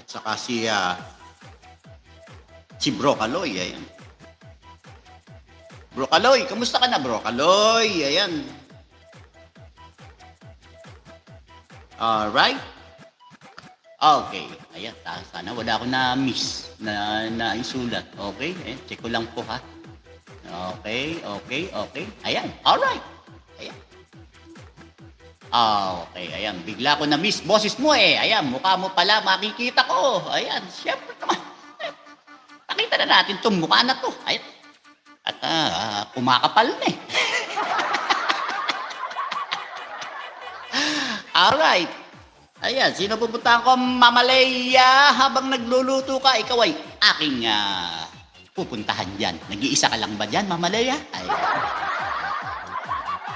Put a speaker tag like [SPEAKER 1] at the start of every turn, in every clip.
[SPEAKER 1] At saka si Bro Kaloy, ayan. Bro Kaloy, kamusta ka na, Bro Kaloy? Ayan. Alright. Okay. Ayan, sana wala akong na-miss na isulat. Okay, check ko lang po ha. Okay. Ayan, alright. Ayan. Okay, ayan. Bigla ko na-miss boses mo eh. Ayan, mukha mo pala makikita ko. Ayan, syempre naman. Nakita na natin itong mukha na to. Ayan. At kumakapal na eh. Alright. Ayan, sino pupuntahan ko? Mama Leia, habang nagluluto ka, ikaw ay aking pupuntahan dyan. Nag-iisa ka lang ba dyan, Mama Leia? Ayan.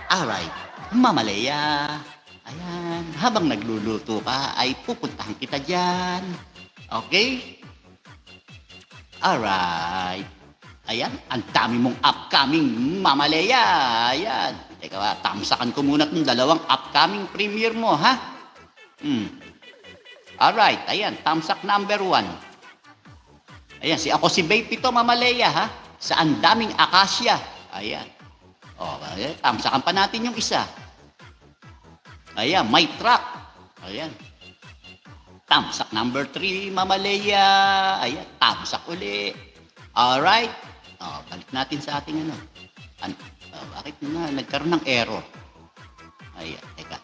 [SPEAKER 1] Alright. Mama Leia, ayan, habang nagluluto ka, ay pupuntahan kita dyan. Okay? Alright. Ayan, ang dami mong upcoming, Mama Leia. Ayan. Teka, tamsakan ko muna itong dalawang upcoming premiere mo, ha? Alright, ayan, tamsak number 1. Ayan, ako si Babe ito, Mama Leia, ha? Sa ang daming akasya. Ayan. Ayan, tamsakan pa natin yung isa. Ayan, my truck. Ayan. Tamsak number 3, Mama Leia. Ayan, tamsak uli. Alright. Balik natin sa ating bakit na nagkaroon ng error? Ayan, teka.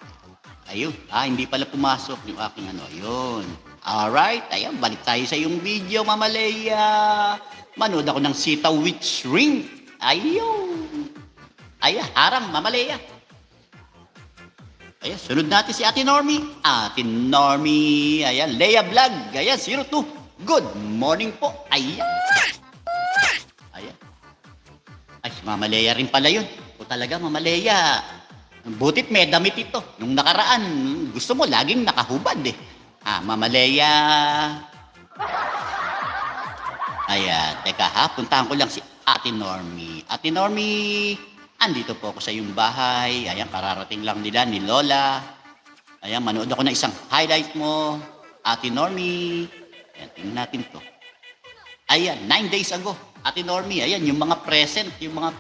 [SPEAKER 1] Ayun, hindi pala pumasok yung aking ayun. Alright, ayan, balik tayo sa yung video, Mama Leia. Manood ako ng Sitaw Witch Ring. Ayun. Ayan, harang, Mama Leia. Ayan, sunod natin si Ate Normie. Ate Normie, ayan, Leia Vlog. Ayan, 02. Good morning po. Ayan. Ayan. Ay, si Mama Leia rin pala yun. O talaga, Mama Leia. Butit may damit ito. Nung nakaraan, gusto mo laging nakahubad eh. Mama Leia. Ayan, teka ha, puntahan ko lang si Ate Normie. Ate Normie, andito po ako sa iyong bahay. Ayan, kararating lang nila ni Lola. Ayan, manood ako ng isang highlight mo. Ate Normie. Ayan, tingnan natin to. Ayan, 9 days ago. Ate Normie, ayan, yung mga present, yung mga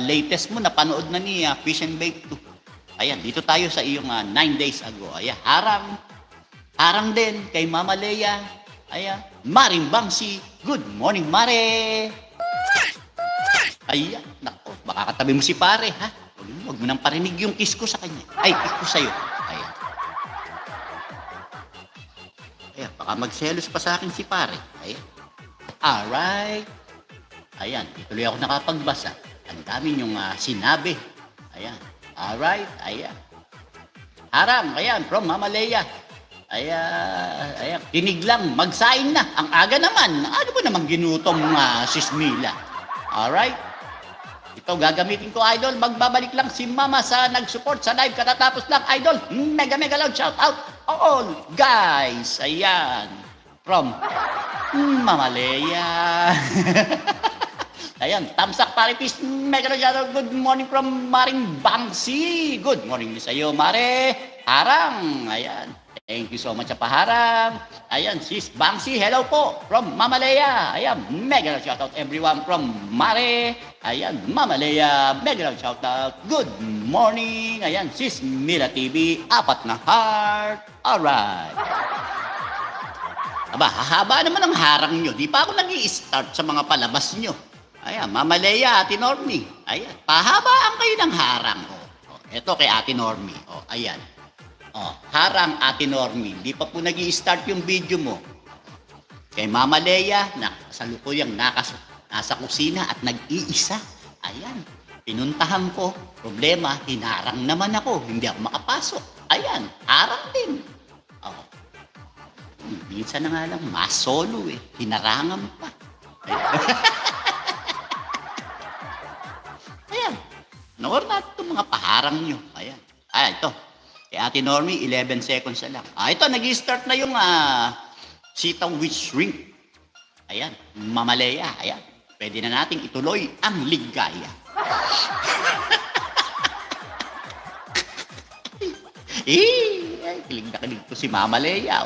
[SPEAKER 1] latest mo, napanood na ni Fish and Bake 2. Ayan, dito tayo sa iyong 9 days ago. Ayan, harang din kay Mama Leia. Ayan, Maring Bangsi. Good morning, Mare. Ayan, nako, baka katabi mo si pare, ha? Huwag mo nang parinig yung kiss ko sa kanya. Ay, kiss ko sa'yo. Ayan. Ayan, baka magselos pa sa akin si pare. Ayan. Alright. Ayan, ituloy ako nakapagbasa. Ang dami niyong sinabi. Ayan. Alright, ayan. Harang, ayan, from Mama Leia. Ayan, tinig lang, magsaing na. Ang aga naman, ano ba namang ginutom Sis Mila? Alright. Ito gagamitin ko, Idol. Magbabalik lang si Mama sa nag-support sa live katatapos lang, Idol. Mega loud shout out all guys. Ayan. From Mama Leia. Ayan, tamsak pare, peace, mega shoutout, good morning from Maring Bangsi. Good morning sa iyo, Mare. Harang, ayan. Thank you so much sa paharang. Ayan, Sis Bangsi, hello po from Mama Leia. Ayan, mega shoutout everyone from Mare. Ayan, Mama Leia, mega shoutout. Good morning. Ayan, Sis Mila TV, 4 na heart. Alright. Aba, hahaba naman ang harang nyo. Di pa ako nag-i-start sa mga palabas nyo. Ayan, Mama Leia, Ate Normie. Ayan, pahabaan kayo ng harang. Ito kay Ate Normie. Ayan. Harang Ate Normie. Di pa po nag-i-start yung video mo. Kay Mama Leia, kasalukuyang nasa kusina at nag-iisa. Ayan, pinuntahan ko. Problema, hinarang naman ako. Hindi ako makapasok. Ayan, harang din. Minsan na nga lang, masolo eh. Hinarangan pa. Ayan. Noor natin itong mga paharang nyo. Ayan. Ito. Kay Ate Normie, 11 seconds na lang. Ito, nag-start na yung Sitaw Witch Ring. Ayan. Mama Leia. Ayan. Pwede na nating ituloy ang ligaya. Kilig na kilig ko si Mama Leia.